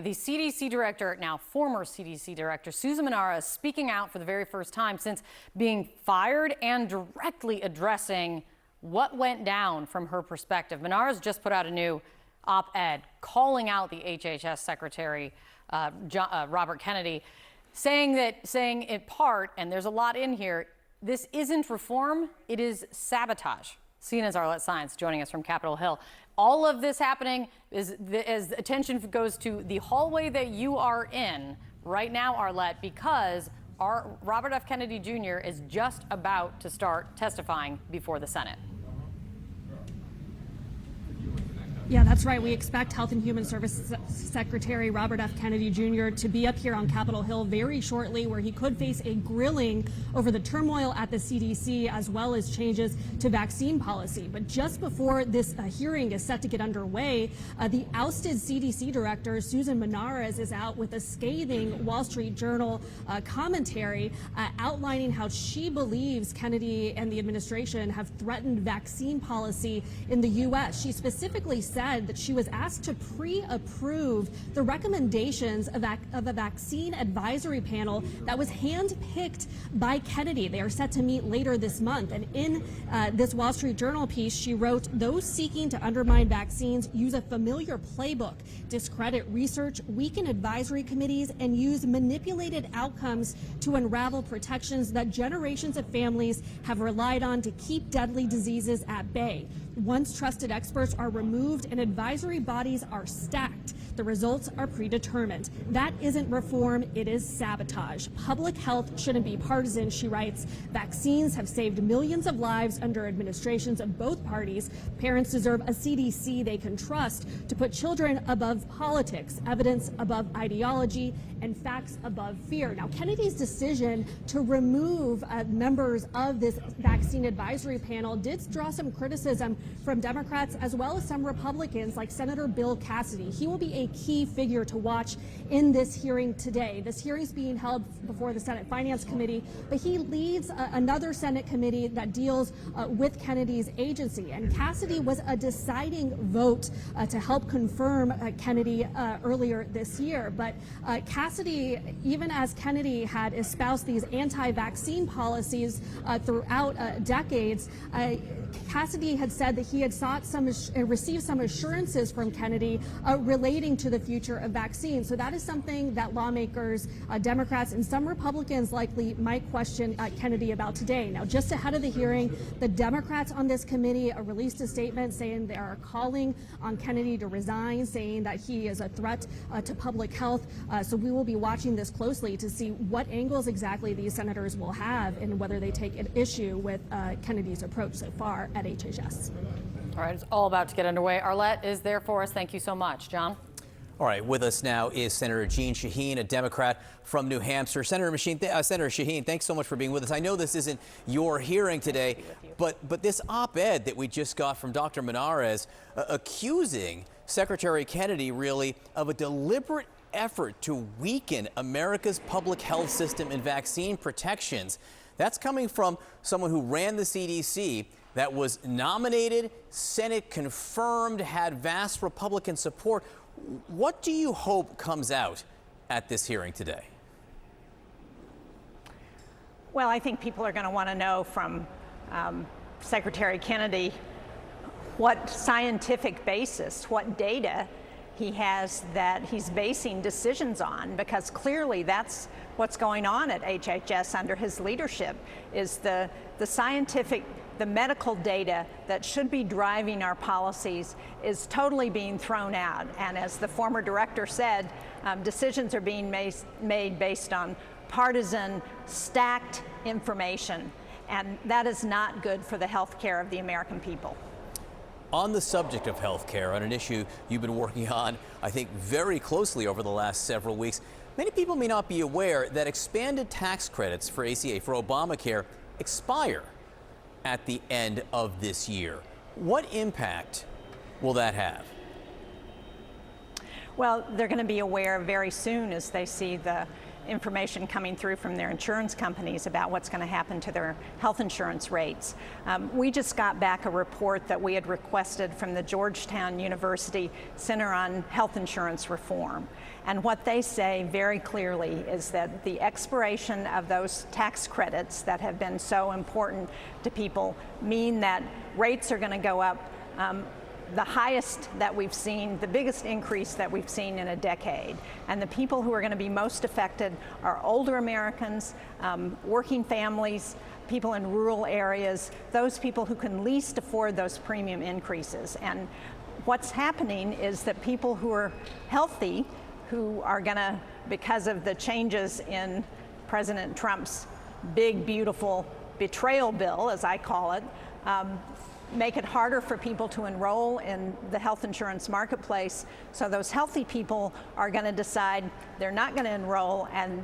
The CDC director, now former CDC director, Susan Menara, is speaking out for the very first time since being fired and directly addressing what went down from her perspective. Menara's just put out a new op-ed calling out the HHS Secretary, Robert Kennedy, saying in part, and there's a lot in here, this isn't reform, it is sabotage. CNN's Arlette Saenz joining us from Capitol Hill. All of this happening as attention goes to the hallway that you are in right now, Arlette, because Robert F. Kennedy Jr. is just about to start testifying before the Senate. Yeah, that's right. We expect Health and Human Services Secretary Robert F. Kennedy Jr. to be up here on Capitol Hill very shortly, where he could face a grilling over the turmoil at the CDC as well as changes to vaccine policy. But just before this hearing is set to get underway, the ousted CDC director, Susan Menara, is out with a scathing Wall Street Journal commentary outlining how she believes Kennedy and the administration have threatened vaccine policy in the U.S. She specifically said that she was asked to pre-approve the recommendations of a vaccine advisory panel that was handpicked by Kennedy. They are set to meet later this month. And in this Wall Street Journal piece, she wrote, "Those seeking to undermine vaccines use a familiar playbook, discredit research, weaken advisory committees, and use manipulated outcomes to unravel protections that generations of families have relied on to keep deadly diseases at bay. Once trusted experts are removed and advisory bodies are stacked, the results are predetermined. That isn't reform, it is sabotage. Public health shouldn't be partisan," she writes. "Vaccines have saved millions of lives under administrations of both parties. Parents deserve a CDC they can trust to put children above politics, evidence above ideology, and facts above fear." Now, Kennedy's decision to remove members of this vaccine advisory panel did draw some criticism from Democrats as well as some Republicans like Senator Bill Cassidy. He will be a key figure to watch in this hearing today. This hearing is being held before the Senate Finance Committee, but he leads another Senate committee that deals with Kennedy's agency. And Cassidy was a deciding vote to help confirm Kennedy earlier this year. But Cassidy, even as Kennedy had espoused these anti-vaccine policies throughout decades, Cassidy had said that he had received some assurances from Kennedy relating to the future of vaccines. So that is something that lawmakers, Democrats, and some Republicans likely might question Kennedy about today. Now, just ahead of the hearing, the Democrats on this committee released a statement saying they are calling on Kennedy to resign, saying that he is a threat to public health. So we will be watching this closely to see what angles exactly these senators will have and whether they take an issue with Kennedy's approach so far at HHS. All right, it's all about to get underway. Arlette is there for us. Thank you so much. John? All right, with us now is Senator Jeanne Shaheen, a Democrat from New Hampshire. Senator Shaheen, thanks so much for being with us. I know this isn't your hearing today, but this op-ed that we just got from Dr. Menara accusing Secretary Kennedy really of a deliberate effort to weaken America's public health system and vaccine protections. That's coming from someone who ran the CDC, that was nominated, Senate confirmed, had vast Republican support. What do you hope comes out at this hearing today? Well, I think people are going to want to know from Secretary Kennedy what scientific basis, what data he has that he's basing decisions on, because clearly that's what's going on at HHS under his leadership, is the scientific, the medical data that should be driving our policies is totally being thrown out. And as the former director said, decisions are being made based on partisan, stacked information, and that is not good for the health care of the American people. On the subject of health care, on an issue you've been working on, I think, very closely over the last several weeks, many people may not be aware that expanded tax credits for ACA, for Obamacare, expire at the end of this year. What impact will that have? Well, they're going to be aware very soon as they see the information coming through from their insurance companies about what's going to happen to their health insurance rates. We just got back a report that we had requested from the Georgetown University Center on Health Insurance Reform. And what they say very clearly is that the expiration of those tax credits that have been so important to people mean that rates are going to go up the highest that we've seen, the biggest increase that we've seen in a decade. And the people who are going to be most affected are older Americans, working families, people in rural areas, those people who can least afford those premium increases. And what's happening is that people who are healthy, who are going to, because of the changes in President Trump's big, beautiful betrayal bill, as I call it, make it harder for people to enroll in the health insurance marketplace. So those healthy people are going to decide they're not going to enroll, and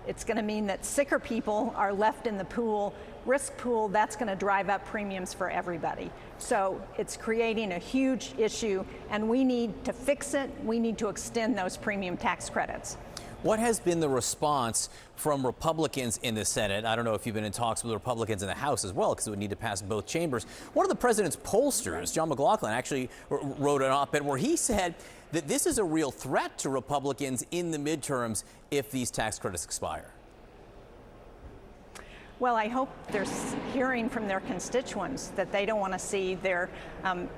it's going to mean that sicker people are left in the pool, risk pool. That's going to drive up premiums for everybody. So it's creating a huge issue, and we need to fix it. We need to extend those premium tax credits. What has been the response from Republicans in the Senate? I don't know if you've been in talks with Republicans in the House as well, because it would need to pass both chambers. One of the president's pollsters, John McLaughlin, actually wrote an op-ed where he said that this is a real threat to Republicans in the midterms if these tax credits expire. Well, I hope they're hearing from their constituents that they don't want to see their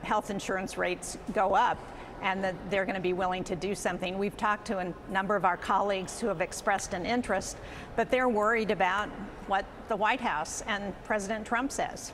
health insurance rates go up, and that they're going to be willing to do something. We've talked to a number of our colleagues who have expressed an interest, but they're worried about what the White House and President Trump says.